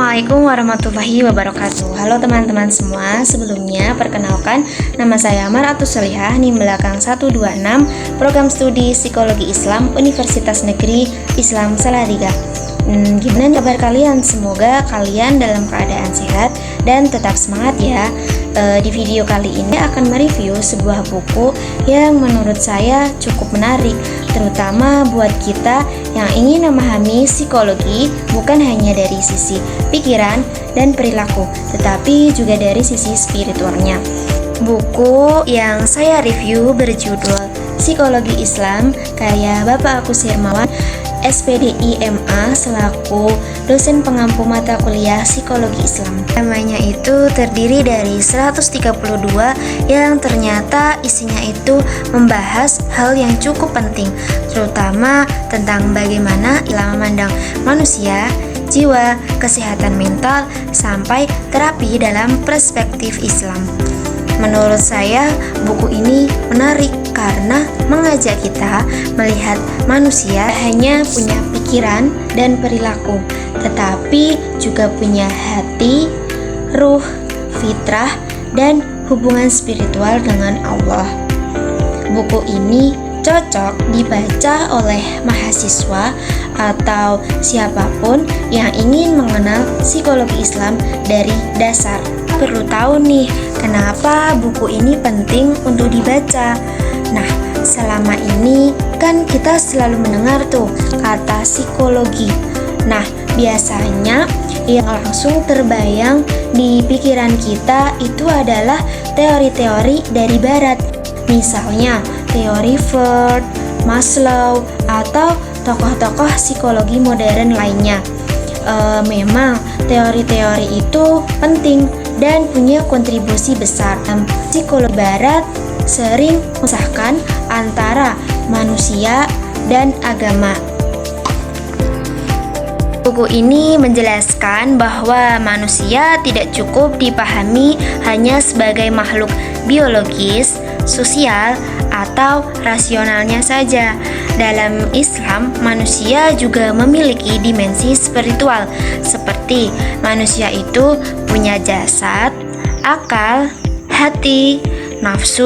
Assalamualaikum warahmatullahi wabarakatuh. Halo teman-teman semua, sebelumnya perkenalkan nama saya Maratus Solihah, NIM belakang 126, Program Studi Psikologi Islam Universitas Negeri Islam Salatiga. Gimana kabar kalian? Semoga kalian dalam keadaan sehat dan tetap semangat ya. Di video kali ini akan mereview sebuah buku yang menurut saya cukup menarik, terutama buat kita yang ingin memahami psikologi bukan hanya dari sisi pikiran dan perilaku, tetapi juga dari sisi spiritualnya. Buku yang saya review berjudul Psikologi Islam karya Bapak Agus Hermawan, SPDI MA selaku dosen pengampu mata kuliah Psikologi Islam. Namanya itu terdiri dari 132 yang ternyata isinya itu membahas hal yang cukup penting, terutama tentang bagaimana Islam memandang manusia, jiwa, kesehatan mental, sampai terapi dalam perspektif Islam. Menurut saya, buku ini menarik karena mengajak kita melihat manusia hanya punya pikiran dan perilaku, tetapi juga punya hati, ruh, fitrah, dan hubungan spiritual dengan Allah. Buku ini cocok dibaca oleh mahasiswa atau siapapun yang ingin mengenal psikologi Islam dari dasar. Perlu tahu nih, kenapa buku ini penting untuk dibaca. Nah, selama ini kan kita selalu mendengar tuh kata psikologi. Nah, biasanya yang langsung terbayang di pikiran kita itu adalah teori-teori dari barat. Misalnya teori Freud, Maslow, atau tokoh-tokoh psikologi modern lainnya. Memang teori-teori itu penting dan punya kontribusi besar. Psikologi barat sering memisahkan antara manusia dan agama. Buku ini menjelaskan bahwa manusia tidak cukup dipahami hanya sebagai makhluk biologis, sosial, atau rasionalnya saja. Dalam Islam, manusia juga memiliki dimensi spiritual, seperti manusia itu punya jasad, akal, hati, nafsu.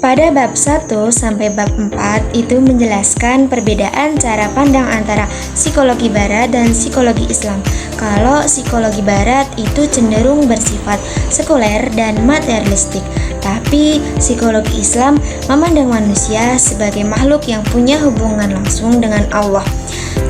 Pada bab 1 sampai bab 4 itu menjelaskan perbedaan cara pandang antara psikologi barat dan psikologi Islam. Kalau psikologi barat itu cenderung bersifat sekuler dan materialistik, tapi psikologi Islam memandang manusia sebagai makhluk yang punya hubungan langsung dengan Allah.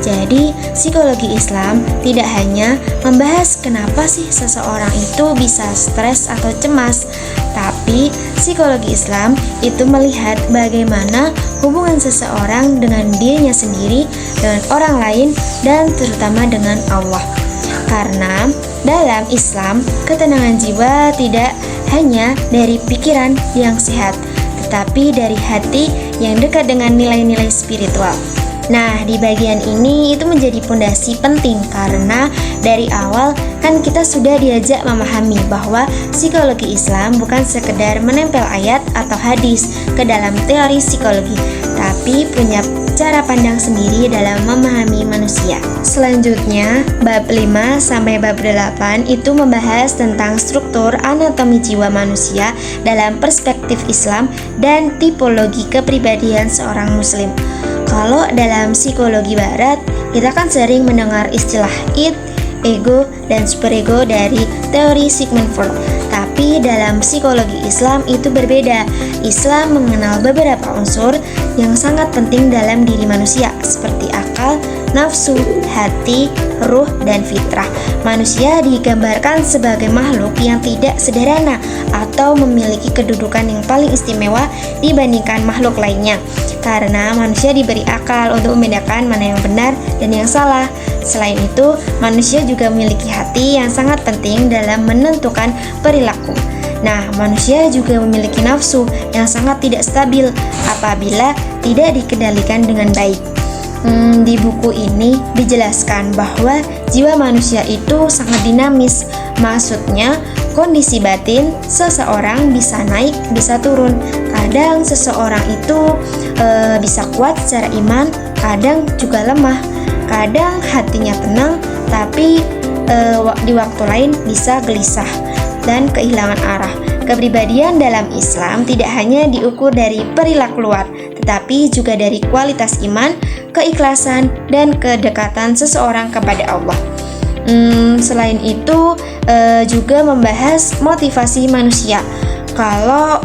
Jadi, psikologi Islam tidak hanya membahas kenapa sih seseorang itu bisa stres atau cemas, tapi psikologi Islam itu melihat bagaimana hubungan seseorang dengan dirinya sendiri, dengan orang lain, dan terutama dengan Allah. Karena dalam Islam, ketenangan jiwa tidak hanya dari pikiran yang sehat, tetapi dari hati yang dekat dengan nilai-nilai spiritual. Nah, di bagian ini itu menjadi pondasi penting karena dari awal kan kita sudah diajak memahami bahwa psikologi Islam bukan sekedar menempel ayat atau hadis ke dalam teori psikologi, tapi punya cara pandang sendiri dalam memahami manusia. Selanjutnya, bab 5 sampai bab 8 itu membahas tentang struktur anatomi jiwa manusia dalam perspektif Islam dan tipologi kepribadian seorang muslim. Kalau dalam psikologi barat, kita kan sering mendengar istilah id, ego, dan superego dari teori Sigmund Freud. Tapi dalam psikologi Islam itu berbeda. Islam mengenal beberapa unsur yang sangat penting dalam diri manusia, seperti akal, nafsu, hati, ruh, dan fitrah. Manusia digambarkan sebagai makhluk yang tidak sederhana atau memiliki kedudukan yang paling istimewa dibandingkan makhluk lainnya, karena manusia diberi akal untuk membedakan mana yang benar dan yang salah. Selain itu, manusia juga memiliki hati yang sangat penting dalam menentukan perilaku. Nah, manusia juga memiliki nafsu yang sangat tidak stabil apabila tidak dikendalikan dengan baik. Di buku ini dijelaskan bahwa jiwa manusia itu sangat dinamis. Maksudnya, kondisi batin seseorang bisa naik, bisa turun. Kadang seseorang itu bisa kuat secara iman, kadang juga lemah. Kadang hatinya tenang, tapi di waktu lain bisa gelisah dan kehilangan arah. Kepribadian dalam Islam tidak hanya diukur dari perilaku luar, tetapi juga dari kualitas iman, keikhlasan, dan kedekatan seseorang kepada Allah. Selain itu juga membahas motivasi manusia. Kalau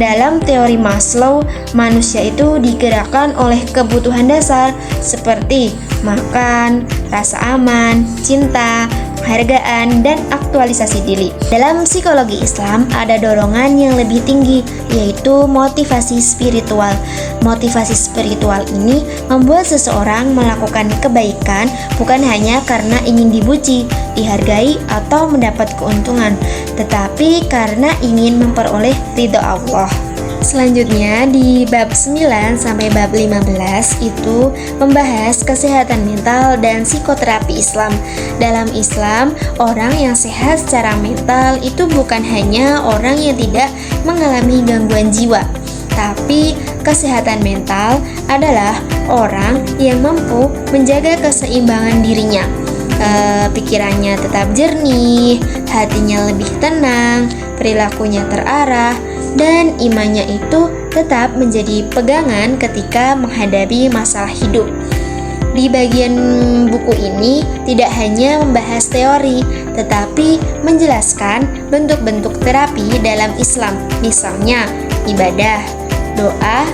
dalam teori Maslow, manusia itu digerakkan oleh kebutuhan dasar seperti makan, rasa aman, cinta, penghargaan, dan aktualisasi diri. Dalam psikologi Islam ada dorongan yang lebih tinggi, yaitu motivasi spiritual. Motivasi spiritual ini membuat seseorang melakukan kebaikan bukan hanya karena ingin dipuji, dihargai, atau mendapat keuntungan, tetapi karena ingin memperoleh ridho Allah. Selanjutnya di bab 9 sampai bab 15 itu membahas kesehatan mental dan psikoterapi Islam. Dalam Islam, orang yang sehat secara mental itu bukan hanya orang yang tidak mengalami gangguan jiwa, tapi kesehatan mental adalah orang yang mampu menjaga keseimbangan dirinya. Pikirannya tetap jernih, hatinya lebih tenang, perilakunya terarah, dan imannya itu tetap menjadi pegangan ketika menghadapi masalah hidup. Di bagian buku ini tidak hanya membahas teori, tetapi menjelaskan bentuk-bentuk terapi dalam Islam, misalnya ibadah, doa,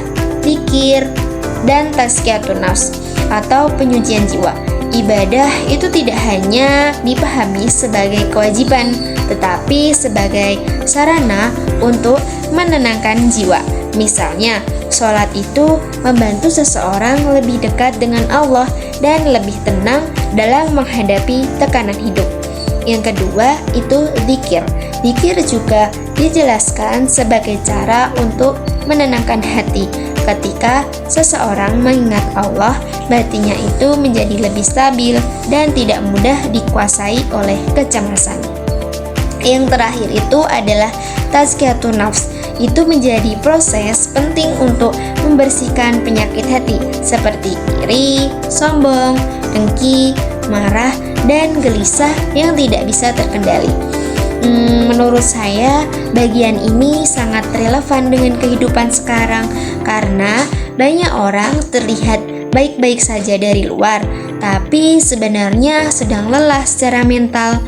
zikir, dan tazkiyatun nafs atau penyucian jiwa. Ibadah itu tidak hanya dipahami sebagai kewajiban, tetapi sebagai sarana untuk menenangkan jiwa. Misalnya, sholat itu membantu seseorang lebih dekat dengan Allah dan lebih tenang dalam menghadapi tekanan hidup. Yang kedua itu zikir. Zikir juga dijelaskan sebagai cara untuk menenangkan hati. Ketika seseorang mengingat Allah, batinnya itu menjadi lebih stabil dan tidak mudah dikuasai oleh kecemasan. Yang terakhir itu adalah tazkiyatun nafs. Itu menjadi proses penting untuk membersihkan penyakit hati seperti iri, sombong, dengki, marah, dan gelisah yang tidak bisa terkendali. Menurut saya, bagian ini sangat relevan dengan kehidupan sekarang karena banyak orang terlihat baik-baik saja dari luar, tapi sebenarnya sedang lelah secara mental.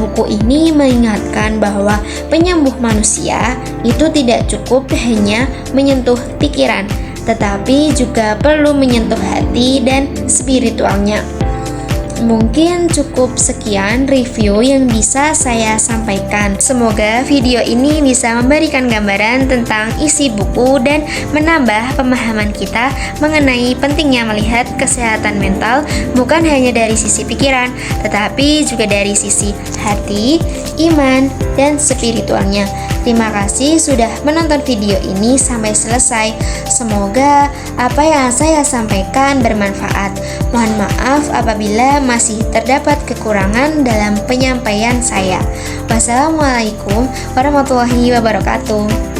Buku ini mengingatkan bahwa penyembuh manusia itu tidak cukup hanya menyentuh pikiran, tetapi juga perlu menyentuh hati dan spiritualnya. Mungkin cukup sekian review yang bisa saya sampaikan. Semoga video ini bisa memberikan gambaran tentang isi buku dan menambah pemahaman kita mengenai pentingnya melihat kesehatan mental bukan hanya dari sisi pikiran, tetapi juga dari sisi hati, iman, dan spiritualnya. Terima kasih sudah menonton video ini sampai selesai. Semoga apa yang saya sampaikan bermanfaat. Mohon maaf apabila masih terdapat kekurangan dalam penyampaian saya. Wassalamualaikum warahmatullahi wabarakatuh.